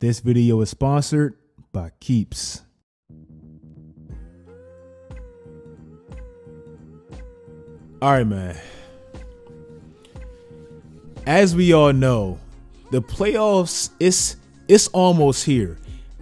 This video is sponsored by Keeps. All right, man. As we all know, the playoffs, it's almost here.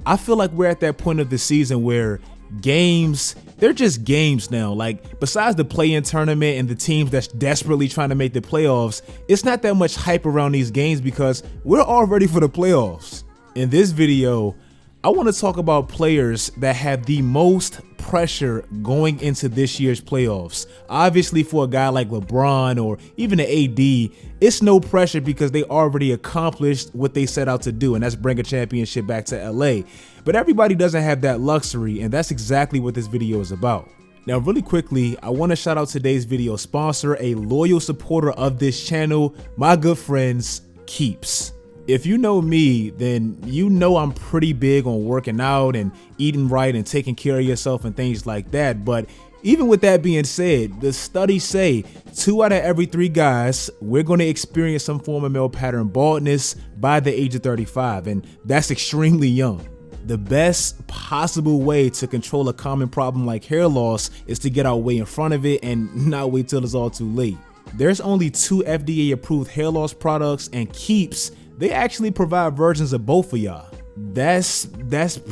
I feel like we're at that point of the season where games, they're just games now. Like, besides the play-in tournament and the teams that's desperately trying to make the playoffs, it's not that much hype around these games because we're all ready for the playoffs. In this video, I want to talk about players that have the most pressure going into this year's playoffs. Obviously, for a guy like LeBron or even an AD, it's no pressure because they already accomplished what they set out to do, and that's bring a championship back to LA. But everybody doesn't have that luxury, and that's exactly what this video is about. Now, really quickly, I want to shout out today's video sponsor, a loyal supporter of this channel, my good friends, Keeps. If you know me, then you know I'm pretty big on working out and eating right and taking care of yourself and things like that. But even with that being said, the studies say 2 out of every 3 guys, we're going to experience some form of male pattern baldness by the age of 35, and that's extremely young. The best possible way to control a common problem like hair loss is to get out way in front of it and not wait till it's all too late. There's only 2 FDA approved hair loss products, and Keeps, they actually provide versions of both of y'all. That's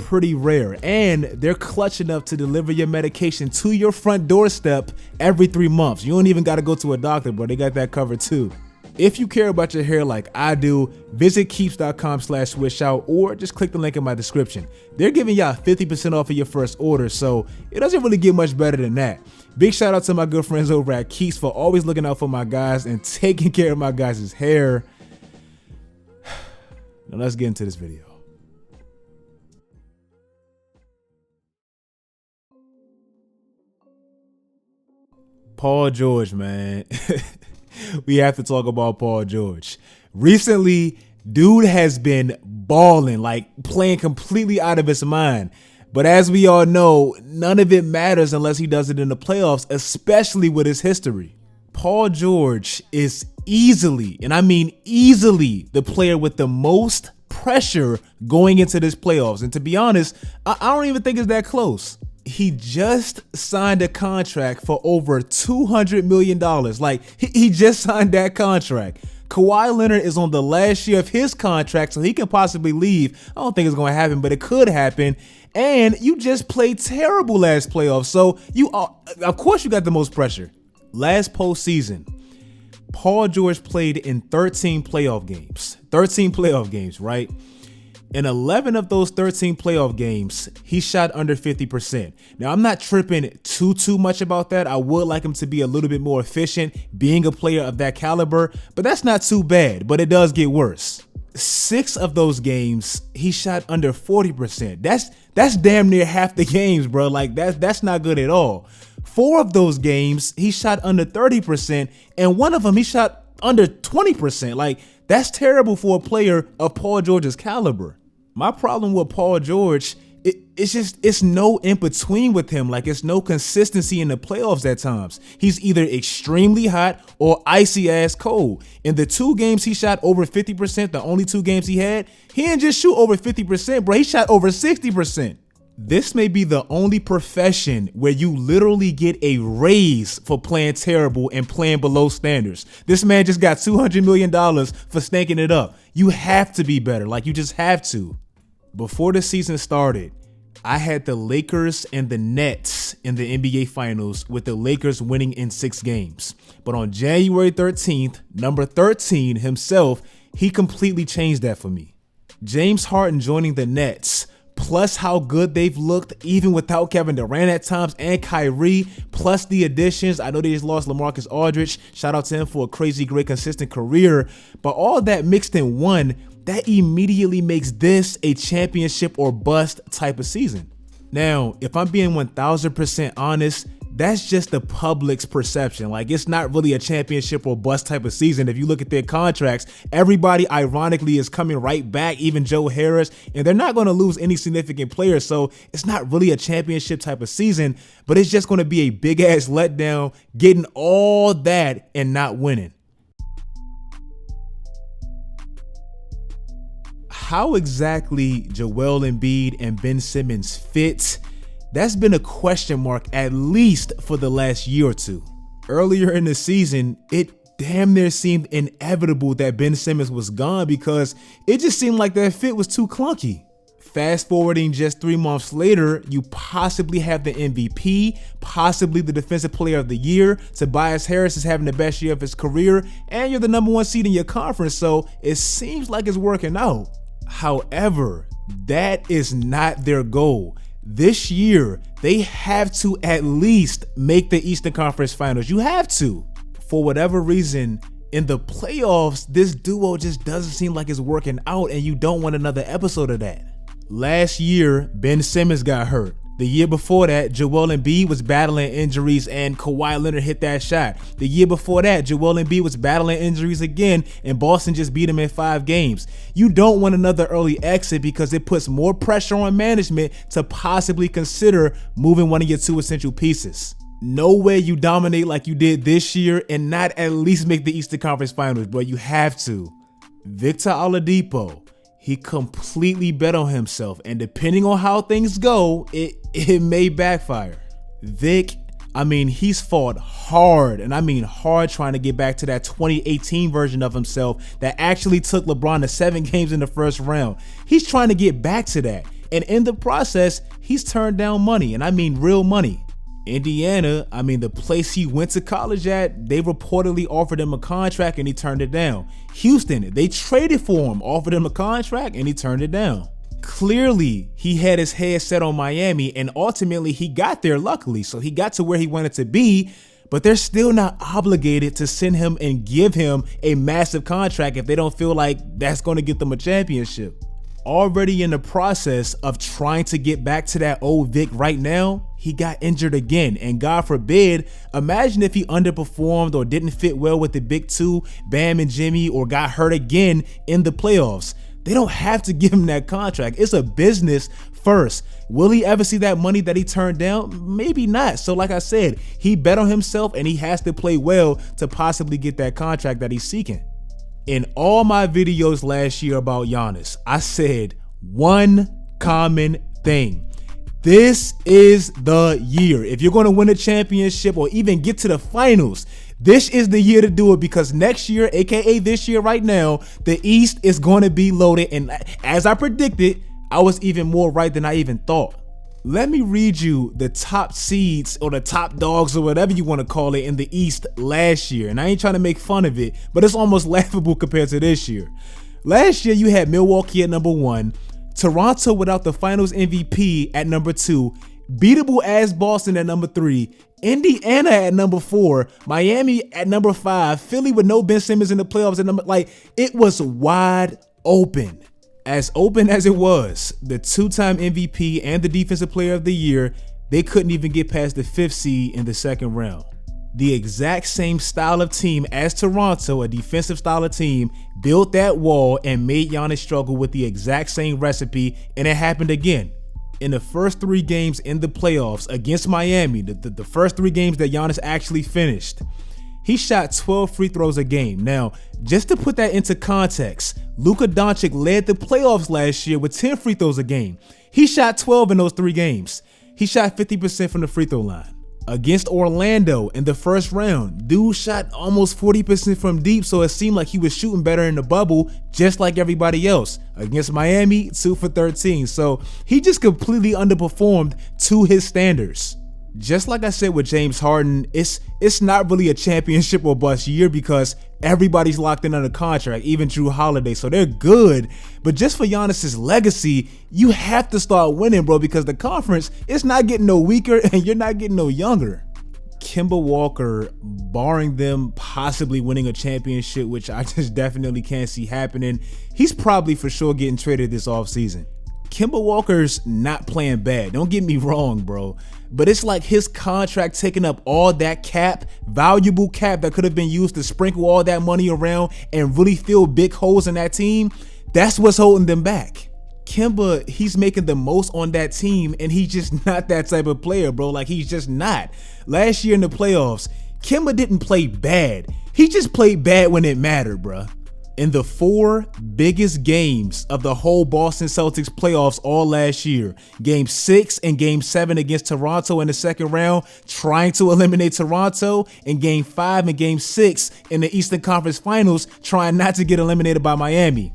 pretty rare, and they're clutch enough to deliver your medication to your front doorstep every 3 months. You don't even got to go to a doctor, bro. They got that covered too. If you care about your hair like I do, visit keeps.com/swishout or just click the link in my description. They're giving y'all 50% off of your first order, so it doesn't really get much better than that. Big shout out to my good friends over at Keeps for always looking out for my guys and taking care of my guys' hair. Now let's get into this video. Paul George, man. We have to talk about Paul George. Recently, dude has been balling, like playing completely out of his mind. But as we all know, none of it matters unless he does it in the playoffs, especially with his history. Paul George is easily, and I mean easily, the player with the most pressure going into this playoffs. And to be honest, I don't even think it's that close. He just signed a contract for over $200 million. Like, he just signed that contract. Kawhi Leonard is on the last year of his contract, so he can possibly leave. I don't think it's going to happen, but it could happen. And you just played terrible last playoff, so of course you got the most pressure. Last postseason, Paul George played in 13 playoff games. 13 playoff games, right? In 11 of those 13 playoff games, he shot under 50%. Now, I'm not tripping too much about that. I would like him to be a little bit more efficient, being a player of that caliber, but that's not too bad, but it does get worse. 6 of those games, he shot under 40%. That's damn near half the games, bro. Like, that's not good at all. 4 of those games, he shot under 30%, and 1 of them, he shot under 20%. Like, that's terrible for a player of Paul George's caliber. My problem with Paul George, it's no in between with him. Like, it's no consistency in the playoffs at times. He's either extremely hot or icy ass cold. In the 2 games he shot over 50%, the only 2 games he didn't just shoot over 50%, bro. He shot over 60%. This may be the only profession where you literally get a raise for playing terrible and playing below standards. This man just got $200 million for stinking it up. You have to be better. Like, you just have to. Before the season started, I had the Lakers and the Nets in the NBA Finals, with the Lakers winning in 6 games. But on January 13th, number 13 himself, he completely changed that for me. James Harden joining the Nets, plus how good they've looked even without Kevin Durant at times and Kyrie, plus the additions. I know they just lost LaMarcus Aldridge. Shout out to him for a crazy, great, consistent career. But all that mixed in one, that immediately makes this a championship or bust type of season. Now, if I'm being 1000% honest, that's just the public's perception. Like, it's not really a championship or bust type of season. If you look at their contracts, everybody ironically is coming right back, even Joe Harris, and they're not going to lose any significant players. So it's not really a championship type of season, but it's just going to be a big ass letdown, getting all that and not winning. how exactly Joel Embiid and Ben Simmons fit, that's been a question mark at least for the last year or two. Earlier in the season, it damn near seemed inevitable that Ben Simmons was gone because it just seemed like that fit was too clunky. Fast forwarding just 3 months later, you possibly have the MVP, possibly the Defensive Player of the Year. Tobias Harris is having the best year of his career, and you're the #1 seed in your conference, so it seems like it's working out. However, that is not their goal. This year, they have to at least make the Eastern Conference Finals. You have to. For whatever reason, in the playoffs, this duo just doesn't seem like it's working out, and you don't want another episode of that. Last year, Ben Simmons got hurt. The year before that, Joel Embiid was battling injuries and Kawhi Leonard hit that shot. The year before that, Joel Embiid was battling injuries again and Boston just beat him in 5 games. You don't want another early exit because it puts more pressure on management to possibly consider moving one of your 2 essential pieces. No way you dominate like you did this year and not at least make the Eastern Conference Finals, bro. You have to. Victor Oladipo, he completely bet on himself, and depending on how things go, it may backfire. Vic, he's fought hard, and I mean hard, trying to get back to that 2018 version of himself that actually took LeBron to 7 games in the first round. He's trying to get back to that, and in the process, he's turned down money, and I mean real money. Indiana, the place he went to college at, they reportedly offered him a contract and he turned it down. Houston, they traded for him, offered him a contract and he turned it down. Clearly, he had his head set on Miami, and ultimately he got there luckily, so he got to where he wanted to be, but they're still not obligated to send him and give him a massive contract if they don't feel like that's going to get them a championship. Already in the process of trying to get back to that old Vic right now, he got injured again, and God forbid, imagine if he underperformed or didn't fit well with the big 2, Bam and Jimmy, or got hurt again in the playoffs. They don't have to give him that contract. It's a business first. Will he ever see that money that he turned down? Maybe not. So like I said, he bet on himself and he has to play well to possibly get that contract that he's seeking. In all my videos last year about Giannis, I said one common thing. This is the year. If you're going to win a championship or even get to the finals, this is the year to do it, because next year, aka this year right now, the East is going to be loaded. And as I predicted, I was even more right than I even thought. Let me read you the top seeds or the top dogs or whatever you want to call it in the East last year. And I ain't trying to make fun of it, but it's almost laughable compared to this year. Last year, you had Milwaukee at #1, Toronto without the finals MVP at #2, beatable as Boston at #3, Indiana at #4, Miami at #5, Philly with no Ben Simmons in the playoffs at it was wide open. As open as it was, the 2-time MVP and the Defensive Player of the Year, they couldn't even get past the 5th seed in the second round. The exact same style of team as Toronto, a defensive style of team, built that wall and made Giannis struggle with the exact same recipe, and it happened again. In the first 3 games in the playoffs against Miami, the first 3 games that Giannis actually finished, he shot 12 free throws a game. Now, just to put that into context, Luka Doncic led the playoffs last year with 10 free throws a game. He shot 12 in those 3 games. He shot 50% from the free throw line. Against Orlando in the first round, dude shot almost 40% from deep, so it seemed like he was shooting better in the bubble, just like everybody else. Against Miami, 2 for 13, so he just completely underperformed to his standards. Just like I said with James Harden, it's not really a championship or bust year because everybody's locked in under contract, even Drew Holiday, so they're good. But just for Giannis's legacy, you have to start winning, bro, because the conference is not getting no weaker and you're not getting no younger. Kemba Walker, barring them possibly winning a championship, which I just definitely can't see happening, he's probably for sure getting traded this offseason. Kemba Walker's not playing bad, don't get me wrong, bro, but it's like his contract taking up all that cap, valuable cap that could have been used to sprinkle all that money around and really fill big holes in that team. That's what's holding them back. Kemba, he's making the most on that team, and he's just not that type of player, bro. Like, he's just not. Last year in the playoffs, Kemba didn't play bad. He just played bad when it mattered, bro. In the 4 biggest games of the whole Boston Celtics playoffs all last year, Game 6 and Game 7 against Toronto in the second round, trying to eliminate Toronto, and Game 5 and Game 6 in the Eastern Conference Finals, trying not to get eliminated by Miami.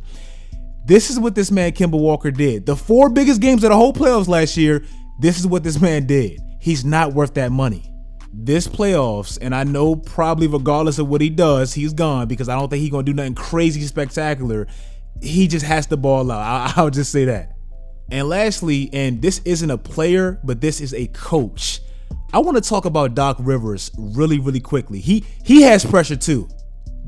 This is what this man Kemba Walker did. The 4 biggest games of the whole playoffs last year, this is what this man did. He's not worth that money. This playoffs, and I know probably regardless of what he does, he's gone because I don't think he's going to do nothing crazy spectacular. He just has to ball out. I'll just say that. And lastly, and this isn't a player, but this is a coach. I want to talk about Doc Rivers really, really quickly. He has pressure too.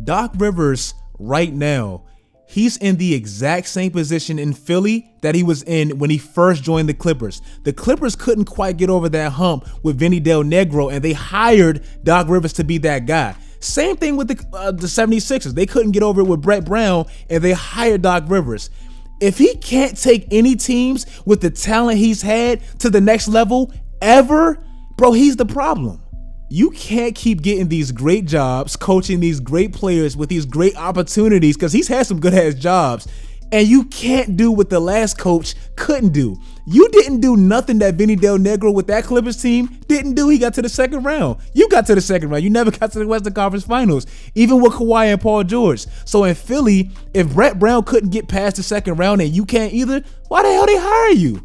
Doc Rivers right now, he's in the exact same position in Philly that he was in when he first joined the Clippers. The Clippers couldn't quite get over that hump with Vinny Del Negro, and they hired Doc Rivers to be that guy. Same thing with the 76ers. They couldn't get over it with Brett Brown, and they hired Doc Rivers. If he can't take any teams with the talent he's had to the next level ever, bro, he's the problem. You can't keep getting these great jobs, coaching these great players with these great opportunities, because he's had some good ass jobs, and you can't do what the last coach couldn't do. You didn't do nothing that Vinny Del Negro with that Clippers team didn't do. He got to the second round. You got to the second round. You never got to the Western Conference Finals, even with Kawhi and Paul George. So in Philly, if Brett Brown couldn't get past the second round and you can't either, why the hell they hire you?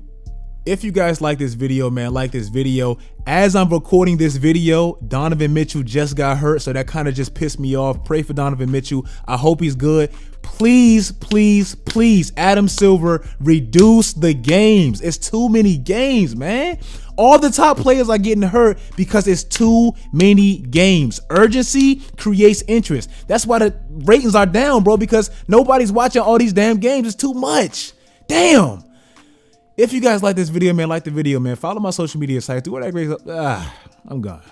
If you guys like this video, man, like this video. As I'm recording this video, Donovan Mitchell just got hurt, so that kind of just pissed me off. Pray for Donovan Mitchell. I hope he's good. Please, please, please, Adam Silver, reduce the games. It's too many games, man. All the top players are getting hurt because it's too many games. Urgency creates interest. That's why the ratings are down, bro, because nobody's watching all these damn games. It's too much. Damn. If you guys like this video, man, like the video, man. Follow my social media sites. Do all that great stuff. I'm gone.